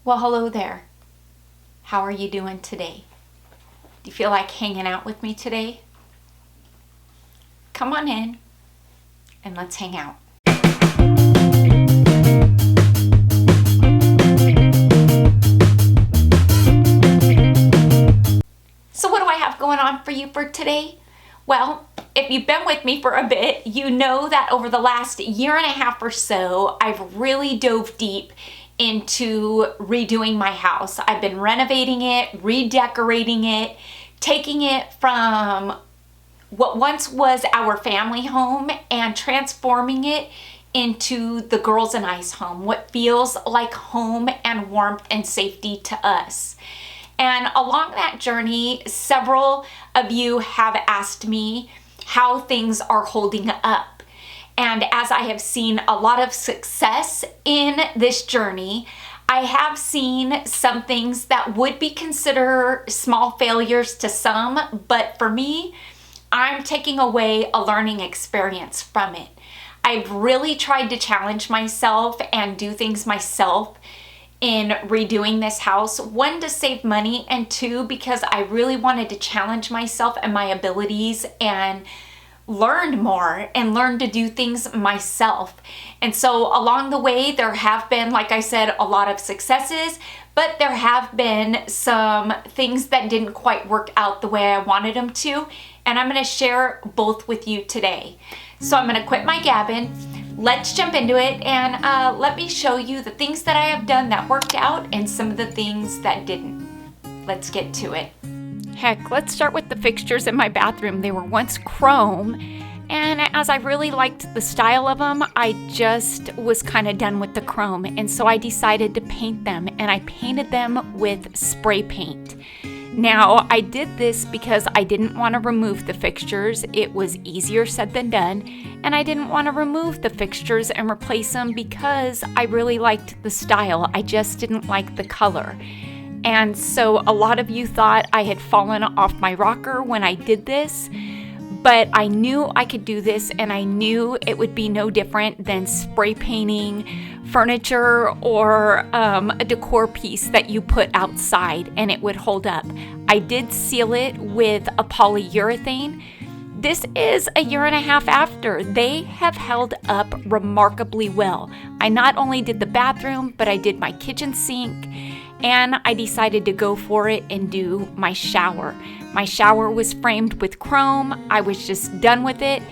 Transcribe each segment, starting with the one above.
Well, hello there. How are you doing today? Do you feel like hanging out with me today? Come on in and let's hang out. So what do I have going on for you for today? Well, if you've been with me for a bit, you know that over the last year and a half or so, I've really dove deep into redoing my house. I've been renovating it, redecorating it, taking it from what once was our family home and transforming it into the girls and I's home, what feels like home and warmth and safety to us. And along that journey, several of you have asked me how things are holding up. And as I have seen a lot of success in this journey, I have seen some things that would be considered small failures to some, but for me, I'm taking away a learning experience from it. I've really tried to challenge myself and do things myself in redoing this house. One, to save money, and two, because I really wanted to challenge myself and my abilities and learn more and learn to do things myself. And so along the way, there have been, like I said, a lot of successes, but there have been some things that didn't quite work out the way I wanted them to. And I'm going to share both with you today. So I'm going to quit my gabbing. Let's jump into it and let me show you the things that I have done that worked out and some of the things that didn't. Let's get to it. Heck, let's start with the fixtures in my bathroom. They were once chrome, and as I really liked the style of them, I just was kind of done with the chrome, and so I decided to paint them, and I painted them with spray paint. Now, I did this because I didn't want to remove the fixtures. It was easier said than done, and I didn't want to remove the fixtures and replace them because I really liked the style. I just didn't like the color. And so a lot of you thought I had fallen off my rocker when I did this, but I knew I could do this, and I knew it would be no different than spray painting furniture or a decor piece that you put outside, and it would hold up. I did seal it with a polyurethane. This is a year and a half after. They have held up remarkably well. I not only did the bathroom, but I did my kitchen sink, and I decided to go for it and do my shower. My shower was framed with chrome. I was just done with it.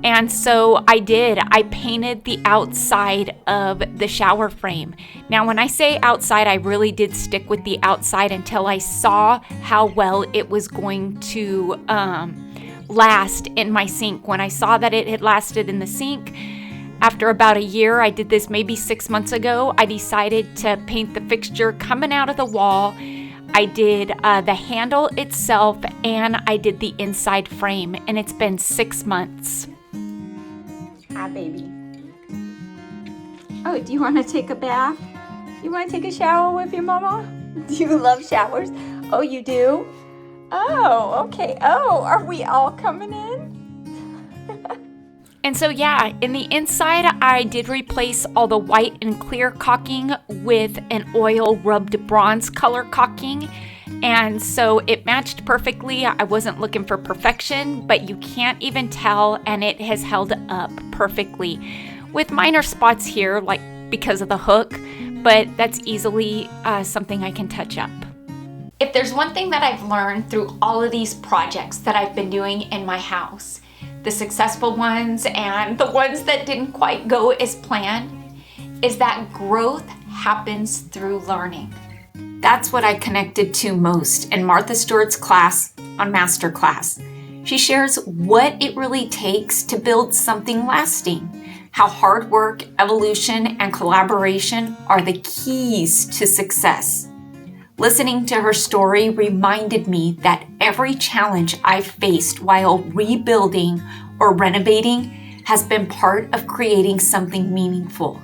And so I did. I painted the outside of the shower frame. Now, when I say outside, I really did stick with the outside until I saw how well it was going to last in my sink. When I saw that it had lasted in the sink, after about a year, I did this maybe 6 months ago, I decided to paint the fixture coming out of the wall. I did the handle itself, and I did the inside frame, and it's been 6 months. Hi, baby. Oh, do you want to take a bath? You want to take a shower with your mama? Do you love showers? Oh, you do? Oh, okay. Oh, are we all coming in? And so yeah, in the inside, I did replace all the white and clear caulking with an oil rubbed bronze color caulking. And so it matched perfectly. I wasn't looking for perfection, but you can't even tell, and it has held up perfectly. With minor spots here, like because of the hook, but that's easily something I can touch up. If there's one thing that I've learned through all of these projects that I've been doing in my house, the successful ones and the ones that didn't quite go as planned, is that growth happens through learning. That's what I connected to most in Martha Stewart's class on Masterclass. She shares what it really takes to build something lasting, how hard work, evolution, and collaboration are the keys to success. Listening to her story reminded me that every challenge I've faced while rebuilding or renovating has been part of creating something meaningful.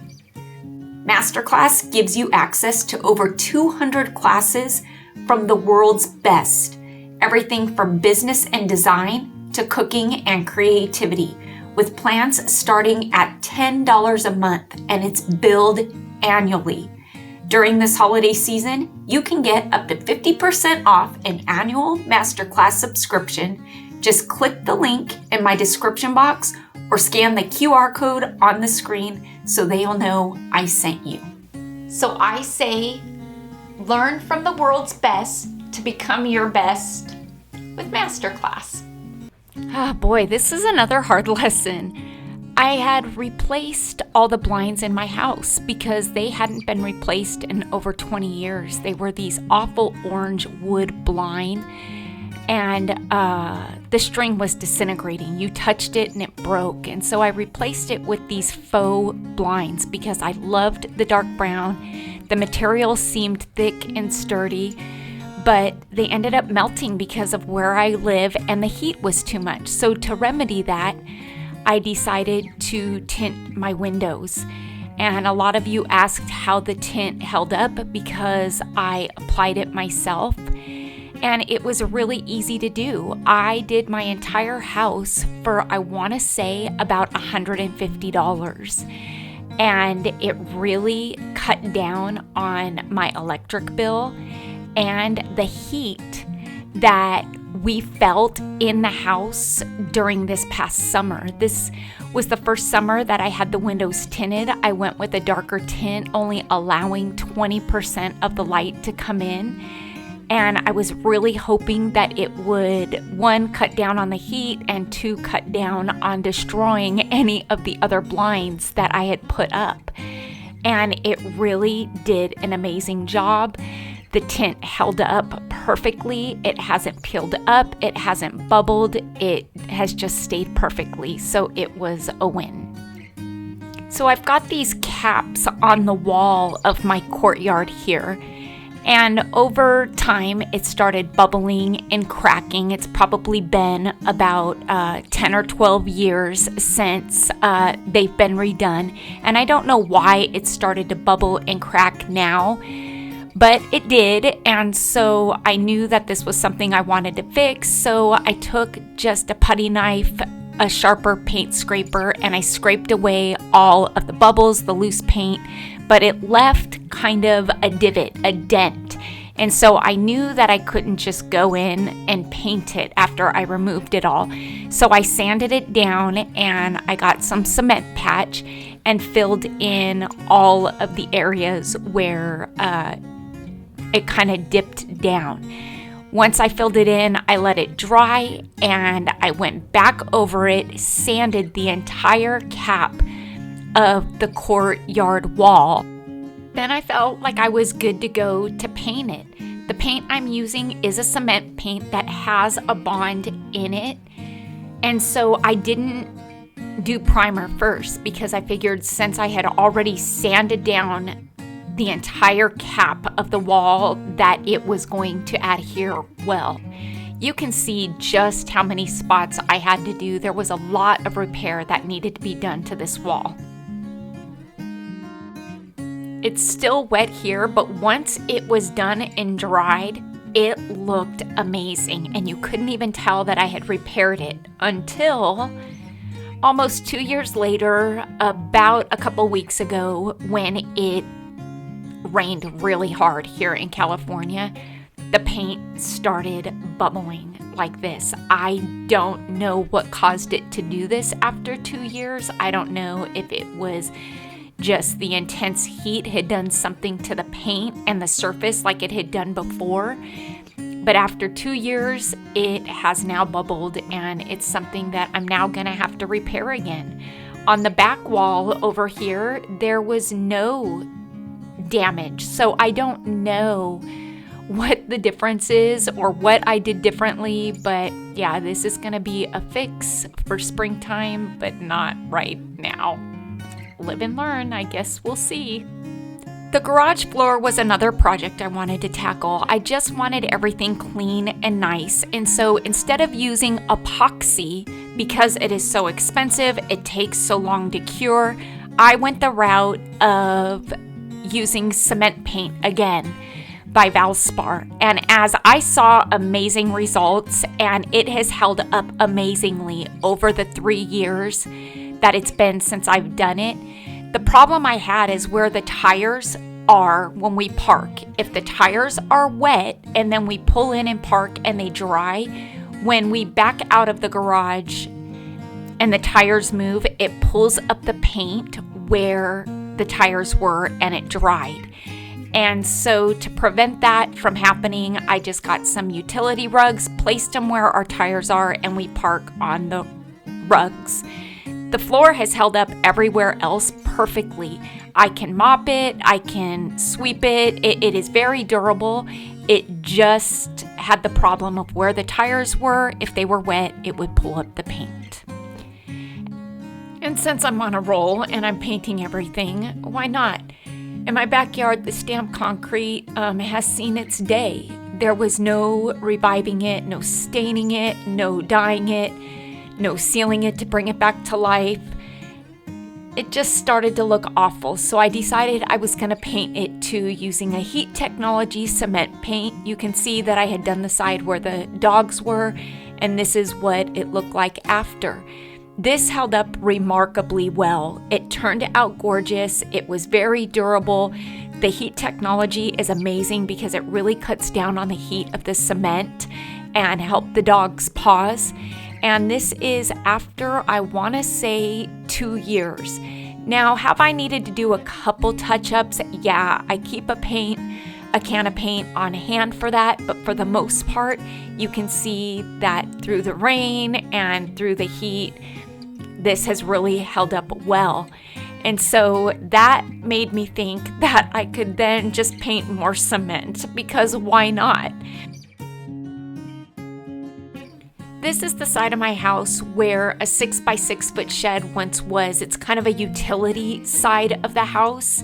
Masterclass gives you access to over 200 classes from the world's best, everything from business and design to cooking and creativity, with plans starting at $10 a month, and it's billed annually. During this holiday season, you can get up to 50% off an annual masterclass subscription. Just click the link in my description box or scan the QR code on the screen so they'll know I sent you. So I say, learn from the world's best to become your best with Masterclass. Ah, boy, this is another hard lesson. I had replaced all the blinds in my house because they hadn't been replaced in over 20 years. They were these awful orange wood blind, and the string was disintegrating. You touched it and it broke, and so I replaced it with these faux blinds because I loved the dark brown. The material seemed thick and sturdy, but they ended up melting because of where I live and the heat was too much. So to remedy that, I decided to tint my windows. And a lot of you asked how the tint held up because I applied it myself. And it was really easy to do. I did my entire house for, I want to say, about $150. And it really cut down on my electric bill and the heat that we felt in the house during this past summer. This was the first summer that I had the windows tinted. I went with a darker tint, only allowing 20% of the light to come in. And I was really hoping that it would, 1, cut down on the heat, and 2, cut down on destroying any of the other blinds that I had put up. And it really did an amazing job. The tint held up perfectly. It hasn't peeled up. It hasn't bubbled. It has just stayed perfectly. So it was a win. So I've got these caps on the wall of my courtyard here. And over time, it started bubbling and cracking. It's probably been about 10 or 12 years since they've been redone. And I don't know why it started to bubble and crack now, but it did. And so I knew that this was something I wanted to fix. So I took just a putty knife, a sharper paint scraper, and I scraped away all of the bubbles, the loose paint, but it left kind of a divot, a dent. And so I knew that I couldn't just go in and paint it after I removed it all. So I sanded it down and I got some cement patch and filled in all of the areas where it kind of dipped down. Once I filled it in, I let it dry and I went back over it, sanded the entire cap of the courtyard wall. Then I felt like I was good to go to paint it. The paint I'm using is a cement paint that has a bond in it. And so I didn't do primer first because I figured since I had already sanded down the entire cap of the wall that it was going to adhere well. You can see just how many spots I had to do. There was a lot of repair that needed to be done to this wall. It's still wet here, but once it was done and dried, it looked amazing, and you couldn't even tell that I had repaired it until almost 2 years later, about a couple weeks ago, when it rained really hard here in California. The paint started bubbling like this. I don't know what caused it to do this after 2 years. I don't know if it was just the intense heat had done something to the paint and the surface like it had done before. But after 2 years, it has now bubbled, and it's something that I'm now gonna have to repair again. On the back wall over here, there was no damage. So I don't know what the difference is or what I did differently, but yeah, this is gonna be a fix for springtime, but not right now. Live and learn, I guess we'll see. The garage floor was another project I wanted to tackle. I just wanted everything clean and nice, and so instead of using epoxy, because it is so expensive, it takes so long to cure, I went the route of using cement paint again by Valspar. And as I saw amazing results, and it has held up amazingly over the 3 years that it's been since I've done it. The problem I had is where the tires are when we park. If the tires are wet and then we pull in and park and they dry, when we back out of the garage and the tires move, it pulls up the paint where the tires were and it dried. And so to prevent that from happening, I just got some utility rugs, placed them where our tires are, and we park on the rugs. The floor has held up everywhere else perfectly. I can mop it, I can sweep it. It is very durable. It just had the problem of where the tires were. If they were wet, it would pull up the paint. And since I'm on a roll and I'm painting everything, why not? In my backyard, the stamped concrete has seen its day. There was no reviving it, no staining it, no dyeing it, no sealing it to bring it back to life. It just started to look awful, so I decided I was going to paint it too using a heat technology cement paint. You can see that I had done the side where the dogs were, and this is what it looked like after. This held up remarkably well. It turned out gorgeous. It was very durable. The heat technology is amazing because it really cuts down on the heat of the cement and helped the dogs pause. And this is after, I want to say, 2 years. Now, have I needed to do a couple touch-ups? Yeah, I keep a can of paint on hand for that, but for the most part, you can see that through the rain and through the heat, this has really held up well. And so that made me think that I could then just paint more cement, because why not? This is the side of my house where a 6x6 foot shed once was. It's kind of a utility side of the house.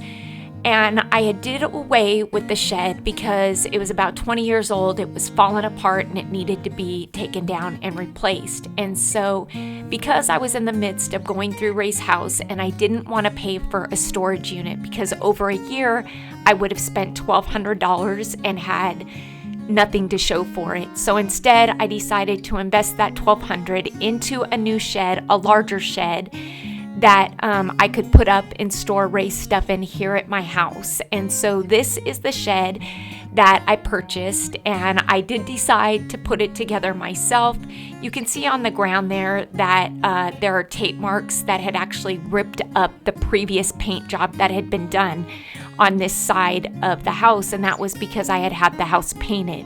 And I had did away with the shed because it was about 20 years old. It was falling apart and it needed to be taken down and replaced. And so because I was in the midst of going through Ray's house and I didn't want to pay for a storage unit, because over a year I would have spent $1,200 and had nothing to show for it. So instead I decided to invest that $1,200 into a new shed, a larger shed, that I could put up and store Ray's stuff in here at my house. And so this is the shed that I purchased, and I did decide to put it together myself. You can see on the ground there that there are tape marks that had actually ripped up the previous paint job that had been done on this side of the house, and that was because I had had the house painted.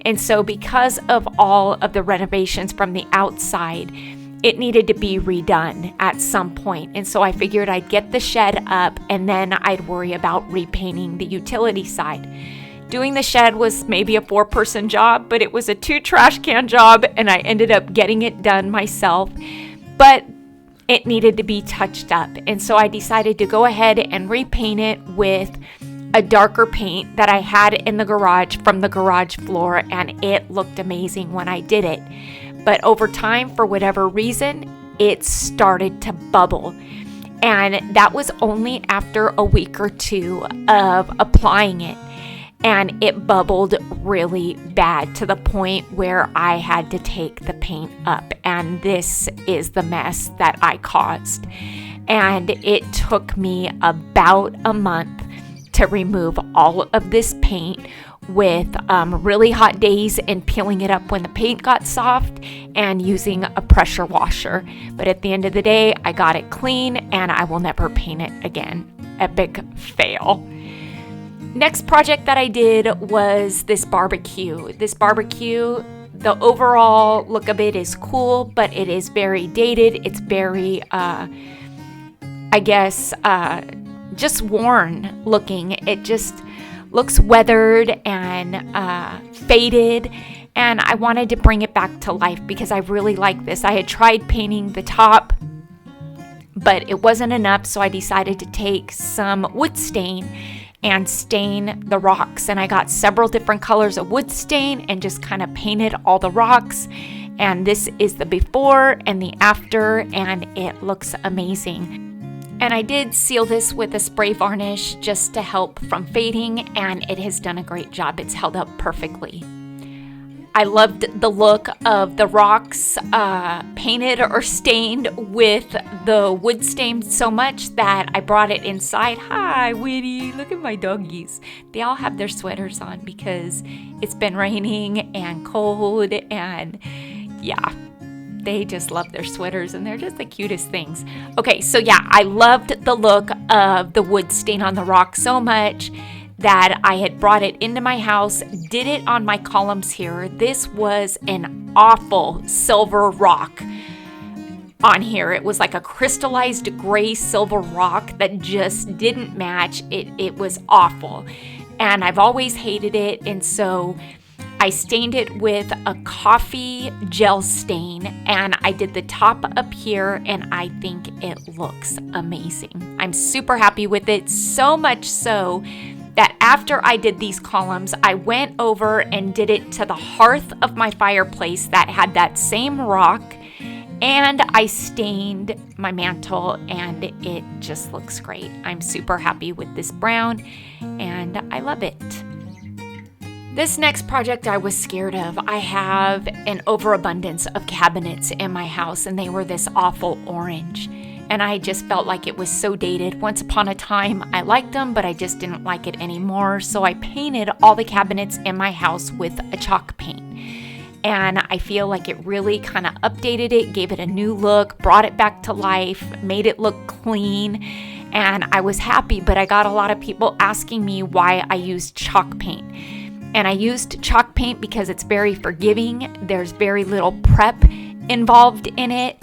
And so because of all of the renovations from the outside, it needed to be redone at some point. And so I figured I'd get the shed up and then I'd worry about repainting the utility side. Doing the shed was maybe a 4-person job, but it was a 2 trash can job, and I ended up getting it done myself. But it needed to be touched up. And so I decided to go ahead and repaint it with a darker paint that I had in the garage from the garage floor, and it looked amazing when I did it. But over time, for whatever reason, it started to bubble. And that was only after a week or 2 of applying it. And it bubbled really bad to the point where I had to take the paint up. And this is the mess that I caused. And it took me about a month to remove all of this paint, with really hot days and peeling it up when the paint got soft and using a pressure washer. But at the end of the day, I got it clean and I will never paint it again. Epic fail. Next project that I did was this barbecue. This barbecue, the overall look of it is cool, but it is very dated. It's very, just worn looking. It just looks weathered and faded, and I wanted to bring it back to life because I really like this. I had tried painting the top, but it wasn't enough, so I decided to take some wood stain and stain the rocks. And I got several different colors of wood stain and just kind of painted all the rocks. And this is the before and the after, and it looks amazing. And I did seal this with a spray varnish just to help from fading, and it has done a great job. It's held up perfectly. I loved the look of the rocks painted or stained with the wood stain so much that I brought it inside. Hi, Winnie, look at my doggies. They all have their sweaters on because it's been raining and cold, and yeah, they just love their sweaters, and they're just the cutest things. Okay, so yeah, I loved the look of the wood stain on the rock so much that I had brought it into my house, did it on my columns here. This was an awful silver rock on here. It was like a crystallized gray silver rock that just didn't match. It was awful. And I've always hated it, and so I stained it with a coffee gel stain, and I did the top up here, and I think it looks amazing. I'm super happy with it, so much so that after I did these columns, I went over and did it to the hearth of my fireplace that had that same rock, and I stained my mantle, and it just looks great. I'm super happy with this brown, and I love it. This next project I was scared of. I have an overabundance of cabinets in my house, and they were this awful orange. And I just felt like it was so dated. Once upon a time, I liked them, but I just didn't like it anymore. So I painted all the cabinets in my house with a chalk paint. And I feel like it really kind of updated it, gave it a new look, brought it back to life, made it look clean. And I was happy, but I got a lot of people asking me why I used chalk paint. And I used chalk paint because it's very forgiving. There's very little prep involved in it.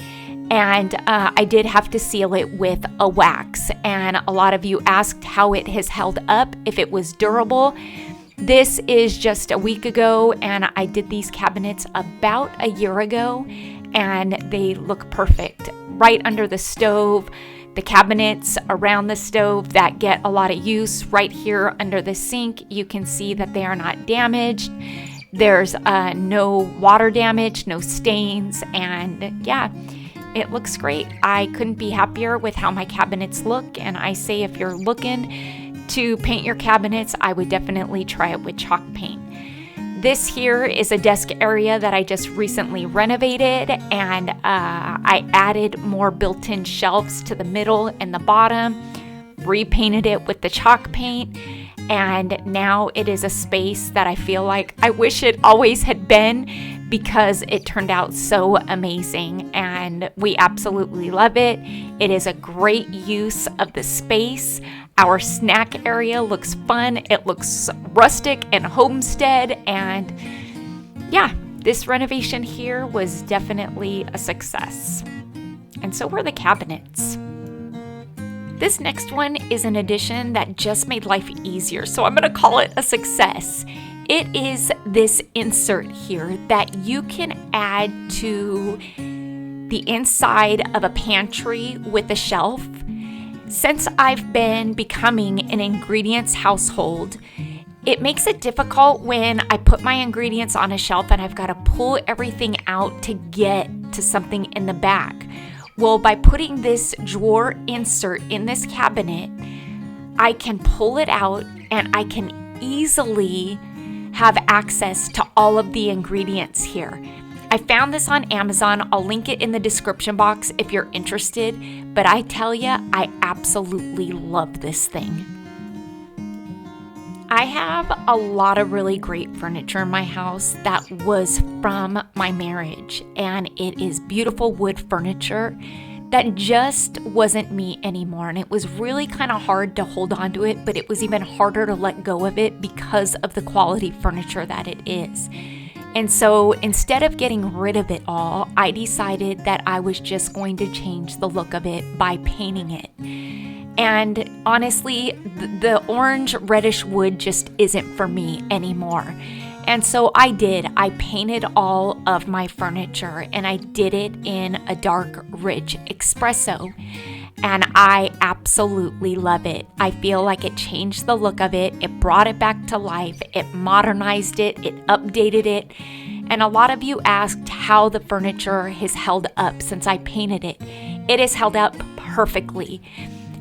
And I did have to seal it with a wax. And a lot of you asked how it has held up, if it was durable. This is just a week ago, and I did these cabinets about a year ago, and they look perfect. Right under the stove, the cabinets around the stove that get a lot of use, right here under the sink, you can see that they are not damaged. There's no water damage, no stains, and yeah, it looks great. I couldn't be happier with how my cabinets look, and I say if you're looking to paint your cabinets, I would definitely try it with chalk paint. This here is a desk area that I just recently renovated, and I added more built-in shelves to the middle and the bottom, repainted it with the chalk paint, and now it is a space that I feel like I wish it always had been, because it turned out so amazing, and we absolutely love it. It is a great use of the space. Our snack area looks fun. It looks rustic and homestead, and yeah, this renovation here was definitely a success. And so were the cabinets. This next one is an addition that just made life easier, so I'm gonna call it a success. It is this insert here that you can add to the inside of a pantry with a shelf. Since I've been becoming an ingredients household, it makes it difficult when I put my ingredients on a shelf and I've got to pull everything out to get to something in the back. Well, by putting this drawer insert in this cabinet, I can pull it out and I can easily have access to all of the ingredients here. I found this on Amazon. I'll link it in the description box if you're interested, but I tell you, I absolutely love this thing. I have a lot of really great furniture in my house that was from my marriage, and it is beautiful wood furniture that just wasn't me anymore, and it was really kind of hard to hold on to it, but it was even harder to let go of it because of the quality furniture that it is. And so instead of getting rid of it all, I decided that I was just going to change the look of it by painting it. And honestly, the orange reddish wood just isn't for me anymore. And so I did. I painted all of my furniture, and I did it in a dark ridge espresso. And I absolutely love it. I feel like it changed the look of it. It brought it back to life. It modernized it. It updated it. And a lot of you asked how the furniture has held up since I painted it. It has held up perfectly.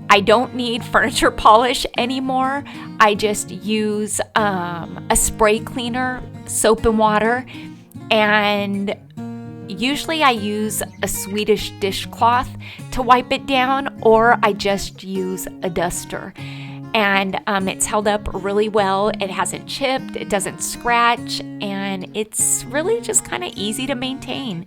I don't need furniture polish anymore. I just use a spray cleaner, soap and water, and usually I use a Swedish dishcloth to wipe it down, or I just use a duster. And it's held up really well. It hasn't chipped, it doesn't scratch, and it's really just kind of easy to maintain.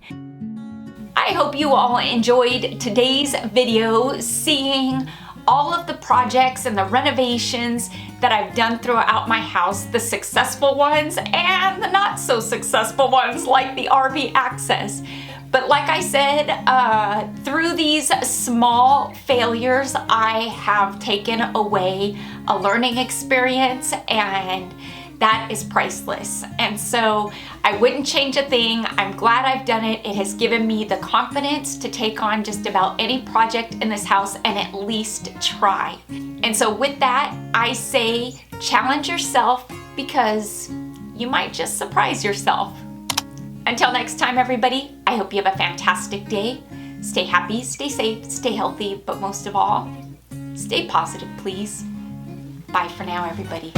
I hope you all enjoyed today's video, seeing all of the projects and the renovations that I've done throughout my house, the successful ones and the not so successful ones like the RV access. But like I said, through these small failures, I have taken away a learning experience, and that is priceless. And so I wouldn't change a thing. I'm glad I've done it. It has given me the confidence to take on just about any project in this house and at least try. And so with that, I say challenge yourself, because you might just surprise yourself. Until next time, everybody, I hope you have a fantastic day. Stay happy, stay safe, stay healthy, but most of all, stay positive, please. Bye for now, everybody.